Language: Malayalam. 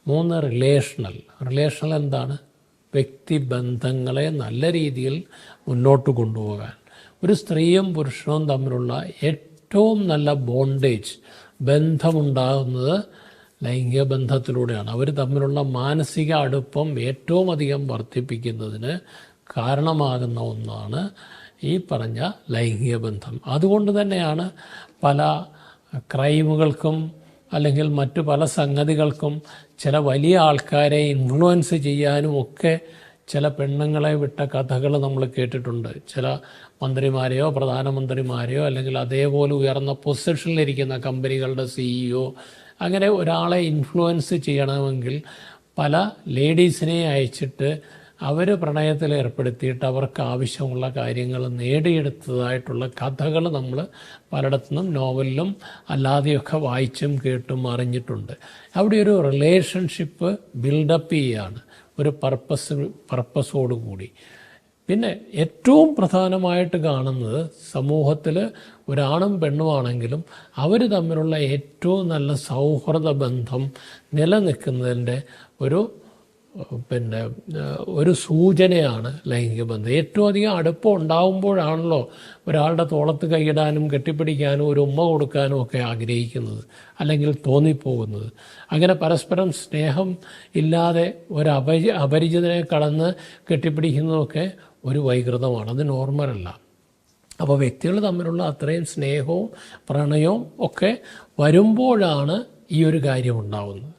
3 റിലേഷണൽ എന്താണ്? വ്യക്തിബന്ധങ്ങളെ നല്ല രീതിയിൽ മുന്നോട്ട് കൊണ്ടുപോകാൻ. ഒരു സ്ത്രീയും പുരുഷനും തമ്മിലുള്ള ഏറ്റവും നല്ല ബന്ധമുണ്ടാകുന്നത് ലൈംഗിക ബന്ധത്തിലൂടെയാണ്. അവർ തമ്മിലുള്ള മാനസിക അടുപ്പം ഏറ്റവും അധികം വർദ്ധിപ്പിക്കുന്നതിന് കാരണമാകുന്ന ഒന്നാണ് ഈ പറഞ്ഞ ലൈംഗിക ബന്ധം. അതുകൊണ്ട് തന്നെയാണ് പല ക്രൈമുകൾക്കും അല്ലെങ്കിൽ മറ്റു പല സംഗതികൾക്കും ചില വലിയ ആൾക്കാരെ ഇൻഫ്ലുവൻസ് ചെയ്യാനും ഒക്കെ ചില പെണ്ണുങ്ങളെ വിട്ട കഥകൾ നമ്മൾ കേട്ടിട്ടുണ്ട്. ചില മന്ത്രിമാരെയോ പ്രധാനമന്ത്രിമാരെയോ അല്ലെങ്കിൽ അതേപോലെ ഉയർന്ന പൊസിഷനിലിരിക്കുന്ന കമ്പനികളുടെ CEO അങ്ങനെ ഒരാളെ ഇൻഫ്ലുവൻസ് ചെയ്യണമെങ്കിൽ പല ലേഡീസിനെ അയച്ചിട്ട് അവർ പ്രണയത്തിൽ ഏർപ്പെടുത്തിയിട്ട് അവർക്ക് ആവശ്യമുള്ള കാര്യങ്ങൾ നേടിയെടുത്തതായിട്ടുള്ള കഥകൾ നമ്മൾ പലയിടത്തുനിന്നും നോവലിലും അല്ലാതെയൊക്കെ വായിച്ചും കേട്ടും അറിഞ്ഞിട്ടുണ്ട്. അവിടെ ഒരു റിലേഷൻഷിപ്പ് ബിൽഡപ്പ് ചെയ്യുകയാണ് ഒരു പർപ്പസോടുകൂടി. പിന്നെ ഏറ്റവും പ്രധാനമായിട്ട് കാണുന്നത് സമൂഹത്തിൽ ഒരാണും പെണ്ണുമാണെങ്കിലും അവർ തമ്മിലുള്ള ഏറ്റവും നല്ല സൗഹൃദ ബന്ധം നിലനിൽക്കുന്നതിൻ്റെ ഒരു സൂചനയാണ് ലൈംഗിക ബന്ധം. ഏറ്റവും അധികം അടുപ്പം ഉണ്ടാകുമ്പോഴാണല്ലോ ഒരാളുടെ തോളത്ത് കൈയിടാനും കെട്ടിപ്പിടിക്കാനും ഒരു ഉമ്മ കൊടുക്കാനും ഒക്കെ ആഗ്രഹിക്കുന്നത് അല്ലെങ്കിൽ തോന്നിപ്പോകുന്നത്. അങ്ങനെ പരസ്പരം സ്നേഹം ഇല്ലാതെ ഒരു അപരിചിതനെ കടന്ന് കെട്ടിപ്പിടിക്കുന്നതൊക്കെ ഒരു വൈകൃതമാണ്, അത് നോർമലല്ല. അപ്പോൾ വ്യക്തികൾ തമ്മിലുള്ള അത്രയും സ്നേഹവും പ്രണയവും ഒക്കെ വരുമ്പോഴാണ് ഈ ഒരു കാര്യം ഉണ്ടാവുന്നത്.